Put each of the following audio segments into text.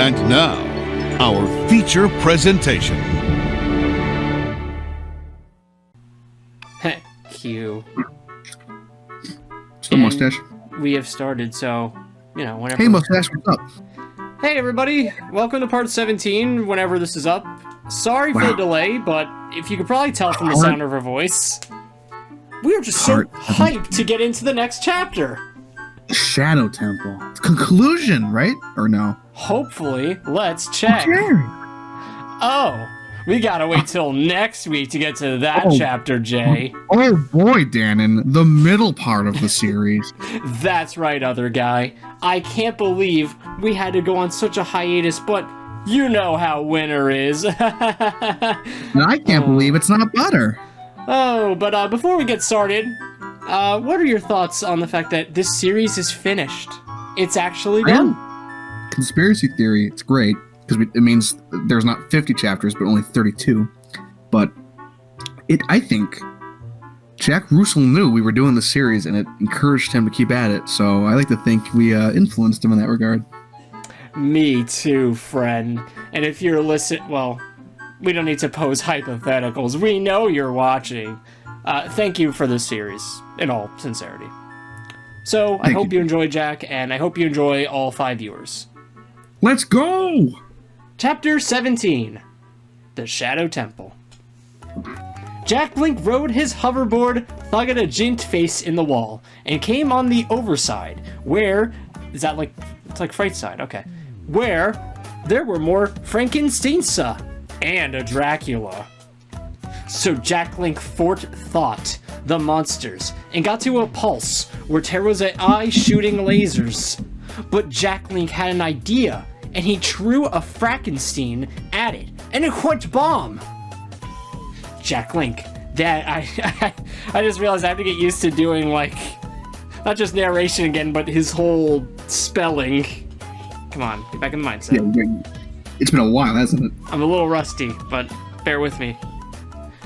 And now, our feature presentation. Q. So, Mustache. We have started, so, whenever. Hey, Mustache, what's up? Hey, everybody. Welcome to part 17, whenever this is up. Sorry for the delay, but if you could probably tell from the sound of her voice, we are just so hyped to get into the next chapter. Shadow Temple. Conclusion, right? Or no? Hopefully. Let's check. Oh, we gotta wait till next week to get to that chapter, Jay. Oh boy, Dannon. The middle part of the series. That's right, other guy. I can't believe we had to go on such a hiatus, but you know how winter is. And I can't believe it's not butter. Oh, but before we get started, what are your thoughts on the fact that this series is finished? It's actually done. Conspiracy theory, it's great, because it means there's not 50 chapters, but only 32. But I think Jack Russell knew we were doing the series, and it encouraged him to keep at it, so I like to think we influenced him in that regard. Me too, friend. And if you're listening, well, we don't need to pose hypotheticals. We know you're watching. Thank you for this series, in all sincerity. So, I hope you enjoy, Jack, and I hope you enjoy all 5 viewers. Let's go! Chapter 17, The Shadow Temple. Jack Link rode his hoverboard, thugged a gint face in the wall, and came on the overside, where... Is that like... It's like right side, okay. Where there were more Frankensteinsa and a Dracula. So Jack Link forethought the monsters and got to a pulse where there was an eye shooting lasers. But Jack Link had an idea, and he threw a Frankenstein at it, and it went bomb. Jack Link, I just realized I have to get used to doing, like, not just narration again, but his whole spelling. Come on, get back in the mindset. Yeah, it's been a while, hasn't it? I'm a little rusty, but bear with me.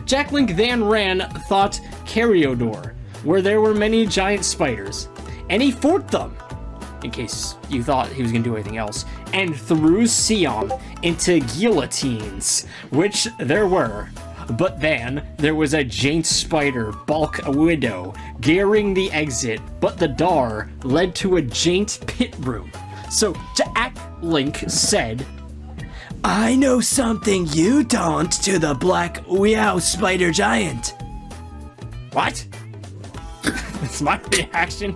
Jack Link then ran thought Cariodor, where there were many giant spiders, and he fought them, in case you thought he was going to do anything else, and threw Siam into guillotines, which there were. But then, there was a giant spider, bulk a widow, gearing the exit, but the door led to a giant pit room. So Jack Link said, "I know something you don't to the black Weow spider giant." What? That's my reaction.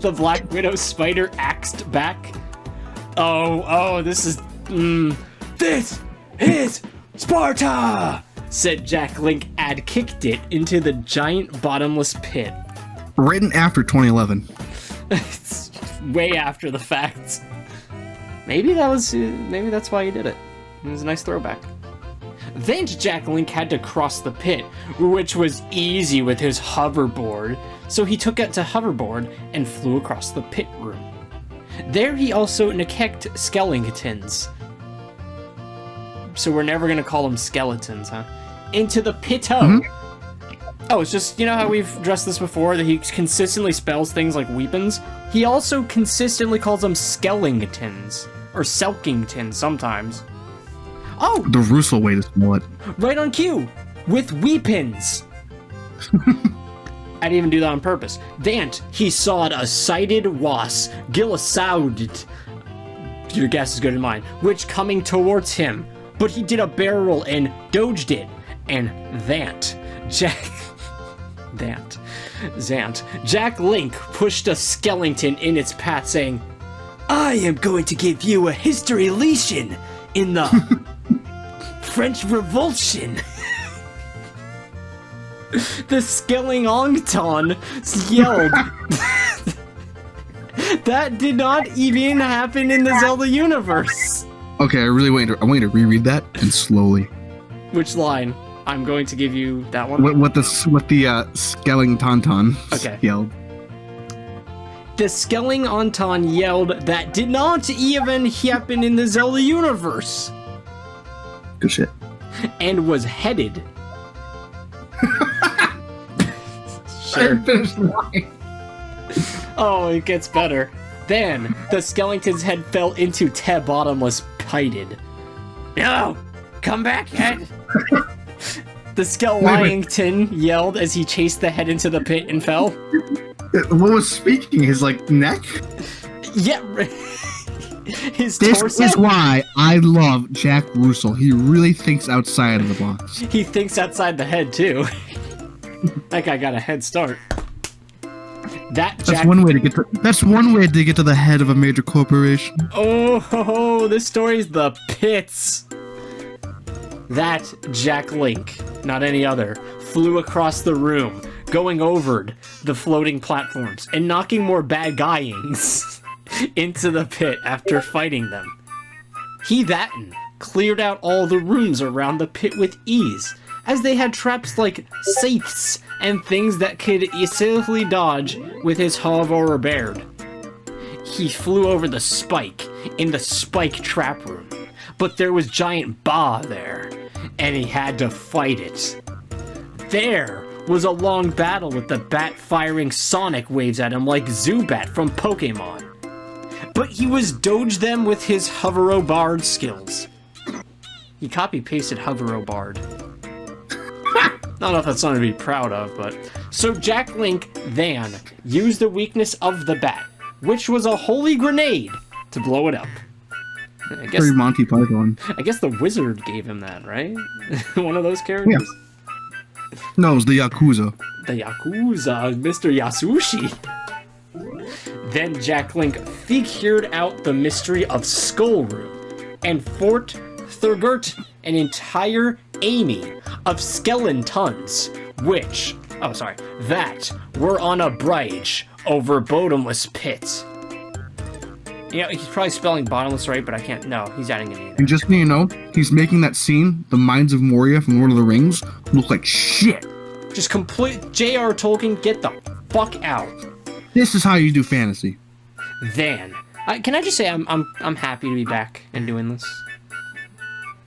The Black Widow spider axed back. This is... This is Sparta! Said Jack Link and kicked it into the giant bottomless pit. Written after 2011. It's way after the fact. Maybe that's why he did it. It was a nice throwback. Then Jack Link had to cross the pit, which was easy with his hoverboard. So he took it to hoverboard and flew across the pit room. There he also nicked skeletons. So we're never gonna call them skeletons, huh? Into the pito. Mm-hmm. Oh, it's just, you know how we've addressed this before, that he consistently spells things like weapons? He also consistently calls them skeletons, or selkingtons sometimes. Oh! The Russo way to spell it. Right on cue! With weapons! I didn't even do that on purpose. Then he sawed a sighted wasp, Gillisaudit. Your guess is good as mine. Which coming towards him. But he did a barrel and dodged it. And Jack Link pushed a skeleton in its path, saying, "I am going to give you a history lesson in the French Revolution." The Skellington yelled. That did not even happen in the Zelda universe. Okay, I want you to reread that and slowly. Which line? I'm going to give you that one. What the Skellington yelled. The Skellington yelled that did not even happen in the Zelda universe. Good shit. And was headed. Sure. Finish the line. Oh, it gets better. Then, the skeleton's head fell into bottomless hided. No! Come back, head! The Skellington yelled as he chased the head into the pit and fell. What was speaking? His, neck? Yeah. His This torso? is why I love Jack Russell. He really thinks outside of the box. He thinks outside the head, too. That guy got a head start. That's one way to get to the head of a major corporation. Oh, this story's the pits. That Jack Link, not any other, flew across the room, going over the floating platforms and knocking more bad guyings into the pit after fighting them. He that'n cleared out all the rooms around the pit with ease, as they had traps like safes and things that could easily dodge with his hoverboard. He flew over the spike in the spike trap room, but there was giant Ba there, and he had to fight it. There was a long battle with the bat firing sonic waves at him like Zubat from Pokemon, but he was dodged them with his hoverboard skills. He copy-pasted hoverboard. I don't know if that's something to be proud of, but... So Jack Link then used the weakness of the bat, which was a holy grenade, to blow it up. I guess, Very Monty Python. I guess the wizard gave him that, right? One of those characters? Yeah. No, it was the Yakuza. The Yakuza, Mr. Yasushi. Then Jack Link figured out the mystery of Skull Room and Fort Thurgert an entire army of skeletons, that were on a bridge over bottomless pits. You know, he's probably spelling bottomless right, but I can't. No, he's adding an E there. And just so you know, he's making that scene, the Mines of Moria from Lord of the Rings, look like shit. Just complete J.R. Tolkien, get the fuck out. This is how you do fantasy. Then, can I just say I'm happy to be back and doing this.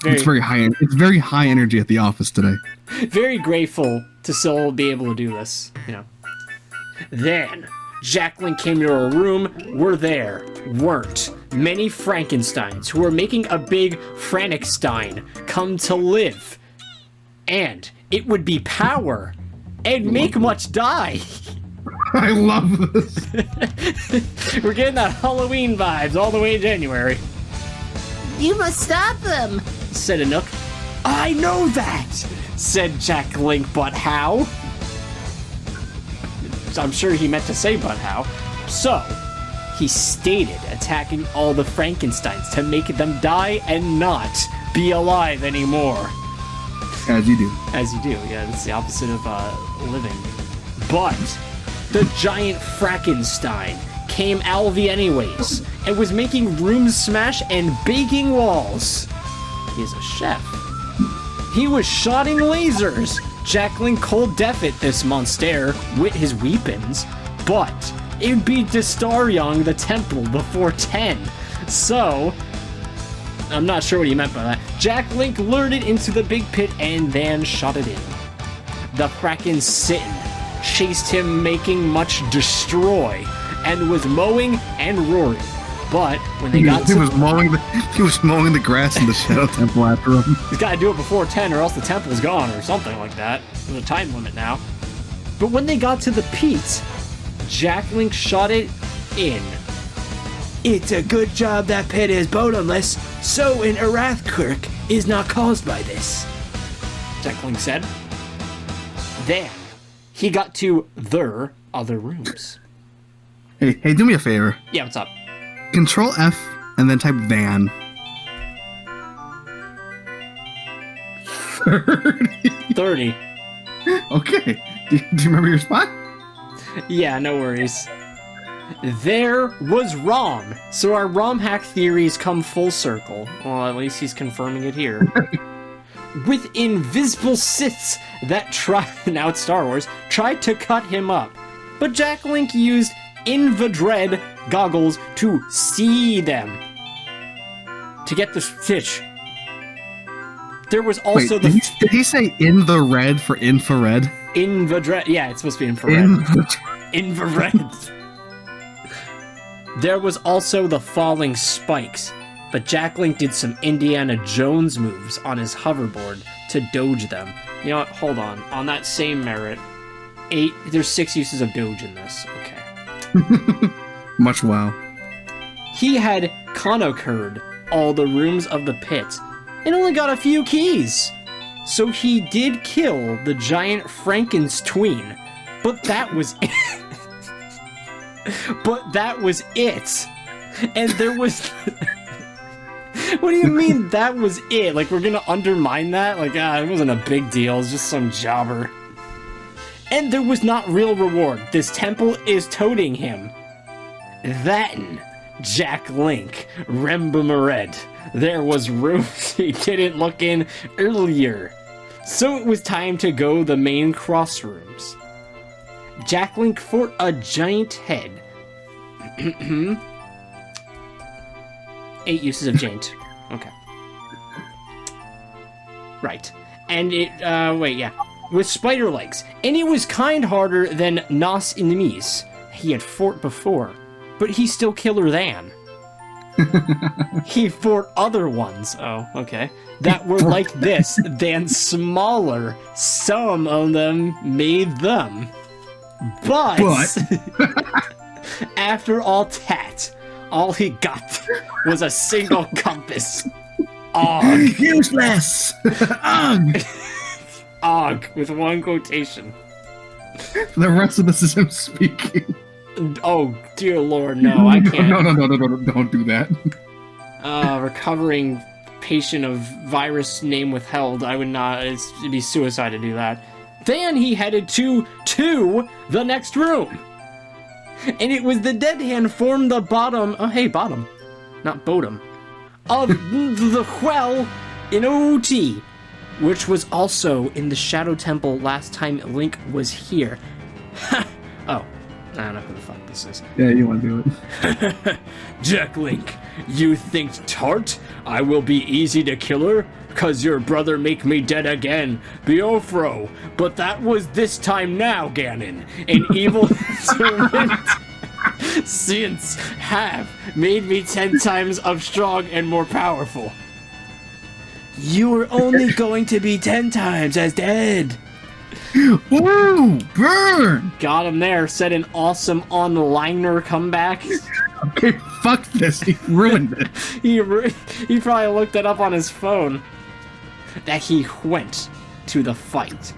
It's very high energy at the office today. Very grateful to still be able to do this, you know. Then, Jack Link came to a room where there weren't many Frankensteins who were making a big Frankenstein come to live. And it would be power and make much die. I love this. We're getting that Halloween vibes all the way in January. You must stop them, said a Nook. I know that, said Jack Link, but how? I'm sure he meant to say but how. So, he stated attacking all the Frankensteins to make them die and not be alive anymore. As you do. As you do, yeah, that's the opposite of living. But the giant Frankenstein came Alvy anyways, and was making rooms smash and baking walls. He is a chef. He was shotting lasers. Jack Link cold deaf at this monster with his weapons, but it'd be Young the temple before 10. So, I'm not sure what he meant by that. Jack Link lured it into the big pit and then shot it in. The Kraken Sitten chased him, making much destroy, and was mowing and roaring. But when they got he was mowing the grass in the Shadow Temple after him. He's got to do it before 10 or else the temple's gone or something like that. There's a time limit now. But when they got to the pit, Jack Link shot it in. It's a good job that pit is bottomless, so an Arathkirk is not caused by this, Jack Link said. Then, he got to their other rooms. Hey, do me a favor. Yeah, what's up? Control F and then type van. 30. Okay. Do you remember your spot? Yeah, no worries. There was ROM. So our ROM hack theories come full circle. Well, at least he's confirming it here. With invisible Siths that now it's Star Wars, tried to cut him up. But Jack Link used infrared goggles to see them. To get the stitch. There was also did he say in the red for infrared? Infrared. Yeah, it's supposed to be infrared. Infrared. There was also the falling spikes. but Jack Link did some Indiana Jones moves on his hoverboard to dodge them. You know what? Hold on. On that same merit, there's 6 uses of dodge in this. Okay. Much wow. He had conquered all the rooms of the pit and only got a few keys. So he did kill the giant Frankenstween, but that was it. But that was it. And there was... What do you mean that was it? Like, we're gonna undermine that? Like, it wasn't a big deal. It was just some jobber. And there was not real reward. This temple is toting him. Then, Jack Link, Rembumered. There was rooms he didn't look in earlier. So it was time to go the main crossrooms. Jack Link fought a giant head. 8 uses of Jaint. Okay. Right. And it, wait, yeah. With spider legs. And it was kind harder than Nos enemies he had fought before. But he's still killer than. He fought other ones, oh, okay, that were like this, than smaller. Some of them made them. But after all that, all he got was a single compass. Og. Useless! Og! Og, with one quotation. The rest of this is him speaking. Oh, dear Lord, no, I can't. No, don't do that. Recovering patient of virus name withheld, I would not, it'd be suicide to do that. Then he headed to the next room. And it was the dead hand formed the bottom, oh hey, bottom, not bottom, of the well in OT, which was also in the Shadow Temple last time Link was here. Oh. I don't know who the fuck this is. Yeah, you want to do it. Jack Link, you think tart? I will be easy to kill her? Cause your brother make me dead again, Biofro. But that was this time now, Ganon. An evil since have made me 10 times of strong and more powerful. You were only going to be 10 times as dead. Woo! Burn! Got him there. Said an awesome on-liner comeback. Okay, fuck this. He ruined it. He probably looked it up on his phone. That he went to the fight.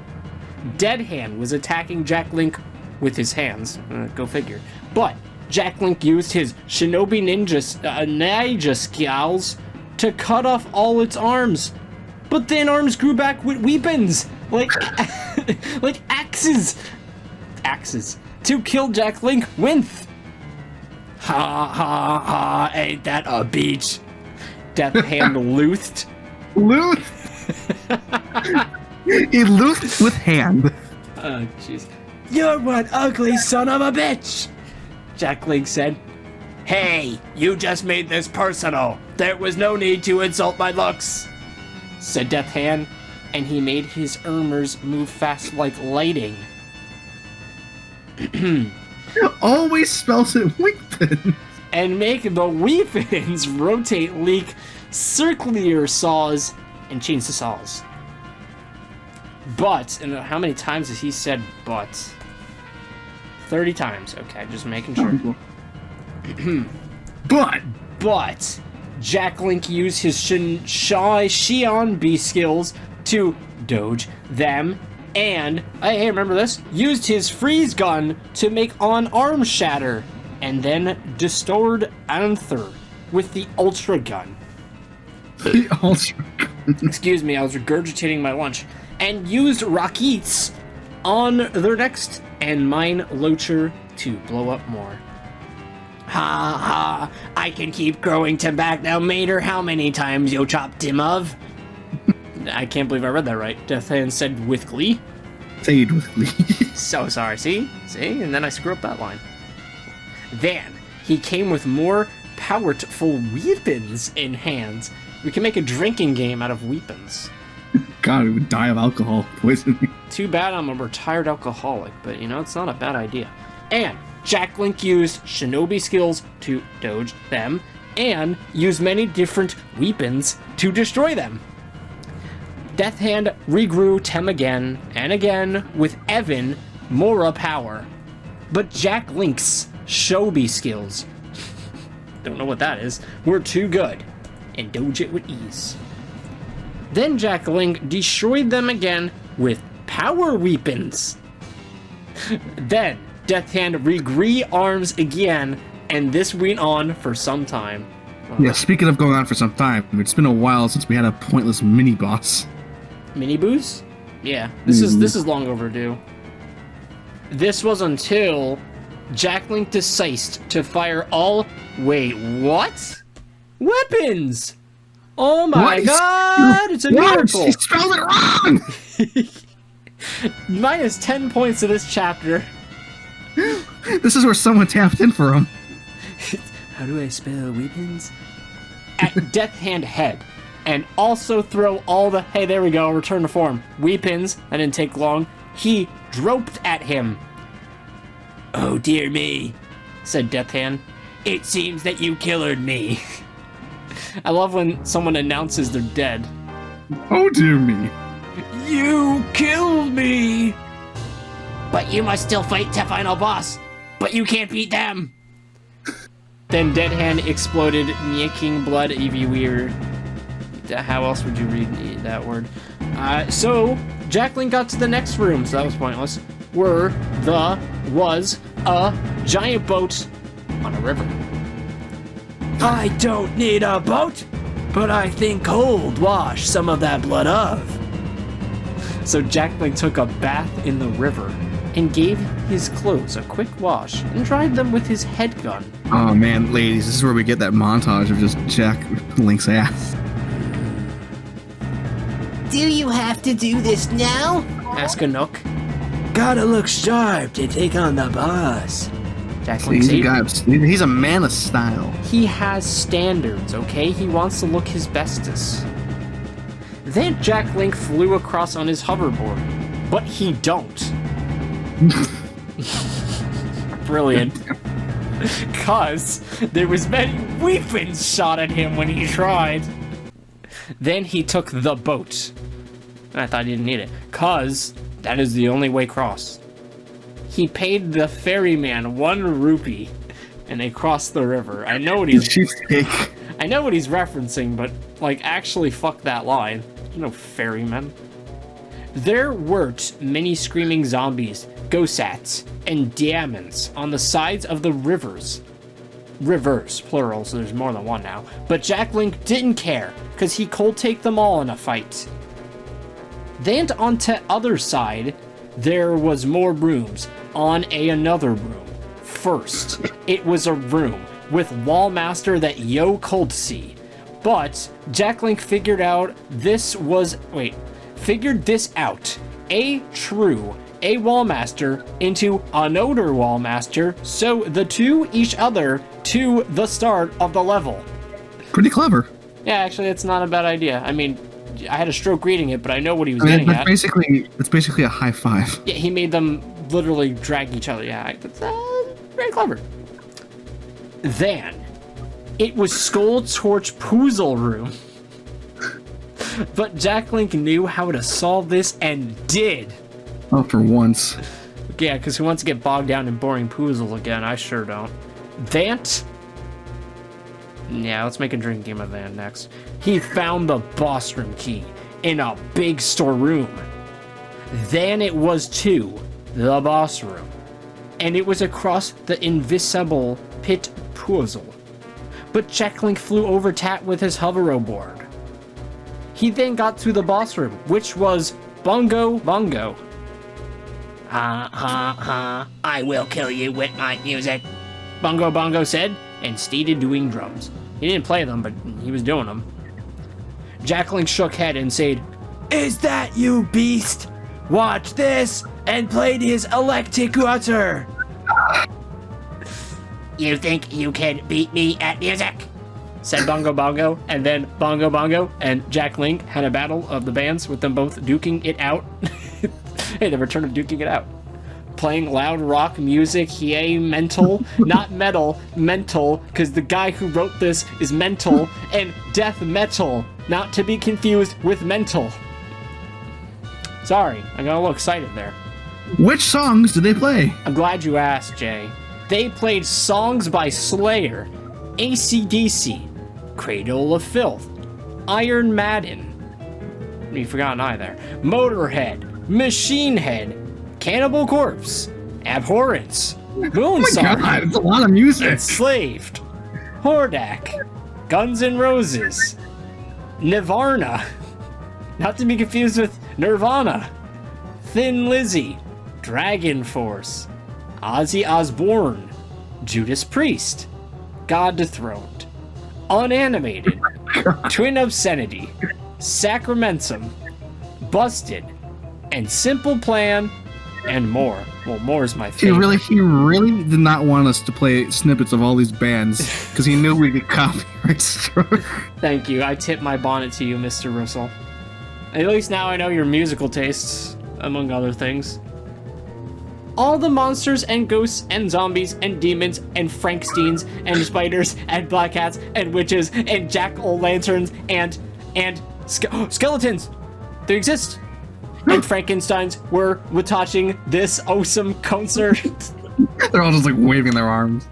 Dead Hand was attacking Jack Link with his hands. Go figure. But Jack Link used his Shinobi Ninja skills to cut off all its arms. But then arms grew back with weapons. Like axes to kill Jack Link with. Ha ha ha! Ain't that a beach? Death Hand loothed. He loothed with hand. Oh jeez! You're one ugly son of a bitch! Jack Link said. Hey, you just made this personal. There was no need to insult my looks, said Death Hand. And he made his armors move fast like lighting. Always spells it weapons. And make the weapons rotate, leak, circular saws, and change the saws. But, and how many times has he said but? 30 times. Okay, just making sure. But, Jack Link used his Xion B skills to dodge them, and, hey, remember this? Used his freeze gun to make on arm shatter, and then destroyed Anther with the ultra gun. The ultra gun. Excuse me, I was regurgitating my lunch. And used rockets on their next, and mine Locher to blow up more. Ha ha, I can keep growing to back now, mater. How many times you chopped him of? I can't believe I read that right. Death Hand said with glee. Said with glee. So sorry, see? And then I screw up that line. Then, he came with more powerful weapons in hands. We can make a drinking game out of weapons. God, we would die of alcohol poisoning. Too bad I'm a retired alcoholic, but you know, it's not a bad idea. And Jack Link used Shinobi skills to dodge them, and use many different weapons to destroy them. Death Hand regrew Tem again and again with Evan Mora power, but Jack Link's Shobi skills, don't know what that is, were too good and dodge it with ease. Then Jack Link destroyed them again with power weapons. Then Death Hand regree arms again, and this went on for some time. Yeah, speaking of going on for some time, it's been a while since we had a pointless mini boss. Mini boos? Yeah, this is long overdue. This was until Jack Link decised to fire all. Wait, what? Weapons! Oh my god! It's a miracle! She spelled it wrong! Minus 10 points to this chapter. This is where someone tapped in for him. How do I spell weapons? At Death Hand head. And also throw all the, hey, there we go, return to form. Weapons, that didn't take long. He dropped at him. Oh dear me, said Death Hand. It seems that you killered me. I love when someone announces they're dead. Oh dear me. You killed me! But you must still fight the final boss. But you can't beat them! Then Dead Hand exploded, making blood EV weird. How else would you read that word? So, Jack Link got to the next room, so that was pointless. Was a giant boat on a river. I don't need a boat, but I think cold wash some of that blood of. So Jack Link took a bath in the river and gave his clothes a quick wash and dried them with his head gun. Oh man, ladies, this is where we get that montage of just Jack Link's ass. Do you have to do this now? Ask a Nook. Gotta look sharp to take on the boss. Jack Link He's a man of style. He has standards, okay? He wants to look his bestest. Then Jack Link flew across on his hoverboard, but he don't. Brilliant. Cause there was many weapons shot at him when he tried. Then he took the boat. And I thought he didn't need it. Cause that is the only way across. He paid the ferryman 1 rupee and they crossed the river. I know what he's referencing, but like actually fuck that line. There's no ferryman. There were many screaming zombies, ghostats, and diamonds on the sides of the rivers. Rivers, plural, so there's more than one now. But Jack Link didn't care, because he could take them all in a fight. Then on the other side, there was more rooms on another room. First, it was a room with Wallmaster that yo could see. But Jack Link figured this out. A Wallmaster into another Wallmaster, so the two each other to the start of the level. Pretty clever. Yeah, actually, it's not a bad idea. I mean, I had a stroke reading it, but I know what he was getting at. It's basically a high five. Yeah, he made them literally drag each other. Yeah, that's very clever. Then, it was Skull Torch Poozle Room. But Jack Link knew how to solve this and did. Oh, for once. Yeah, because who wants to get bogged down in boring Poozle again? I sure don't. Yeah, let's make a drinking game of that next. He found the boss room key in a big storeroom. Then it was to the boss room. And it was across the invisible pit puzzle. But Jack Link flew over Tat with his hoverboard. He then got to the boss room, which was Bongo Bongo. Ha ha ha, I will kill you with my music. Bongo Bongo said, and stated doing drums. He didn't play them, but he was doing them. Jack Link shook head and said, "Is that you, beast? Watch this!" and played his electric water. You think you can beat me at music? Said Bongo Bongo, and then Bongo Bongo and Jack Link had a battle of the bands with them both duking it out. Hey, the return of duking it out. playing loud rock music, yay, mental, not metal, mental, because the guy who wrote this is mental, and death metal, not to be confused with mental. Sorry, I got a little excited there. Which songs did they play? I'm glad you asked, Jay. They played songs by Slayer, AC/DC, Cradle of Filth, Iron Maiden, you've forgotten either, Motorhead, Machine Head, Cannibal Corpse, Abhorrence, Moonsong, God, it's a lot of music. Enslaved, Hordak, Guns N' Roses, Nirvana, not to be confused with Nirvana, Thin Lizzy, Dragon Force, Ozzy Osbourne, Judas Priest, God Dethroned, Unanimated, Twin Obscenity, Sacramentum, Busted, and Simple Plan, and more. Well, more is my favorite. He really did not want us to play snippets of all these bands because he knew we'd get copyright struck. Thank you. I tip my bonnet to you, Mr. Russell. At least now I know your musical tastes, among other things. All the monsters and ghosts and zombies and demons and Frankensteins and spiders and black cats and witches and jack-o'-lanterns and skeletons. They exist. And Frankensteins were watching this awesome concert. They're all just like waving their arms.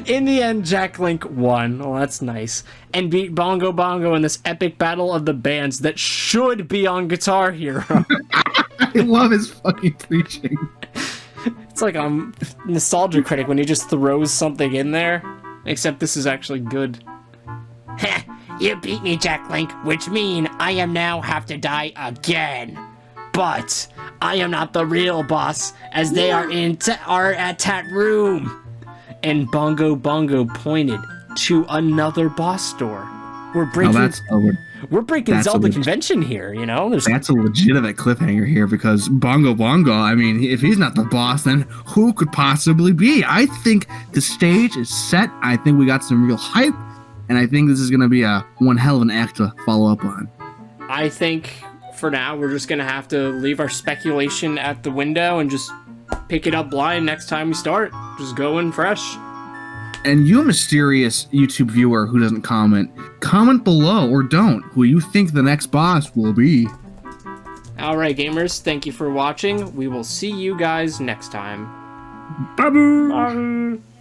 In the end, Jack Link won. Well, that's nice. And beat Bongo Bongo in this epic battle of the bands that should be on Guitar Hero. I love his fucking preaching. It's like a nostalgia critic when he just throws something in there. Except this is actually good. Heh, you beat me, Jack Link, which mean I am now have to die again. But I am not the real boss, as they are at that room. And Bongo Bongo pointed to another boss door. We're breaking Zelda convention here, you know? That's a legitimate cliffhanger here because Bongo Bongo, I mean, if he's not the boss, then who could possibly be? I think the stage is set. I think we got some real hype, and I think this is going to be one hell of an act to follow up on. I think for now we're just going to have to leave our speculation at the window and just pick it up blind next time we start. Just go in fresh. And you mysterious YouTube viewer who doesn't comment below or don't who you think the next boss will be. Alright gamers, thank you for watching. We will see you guys next time. Bye-bye. Bye.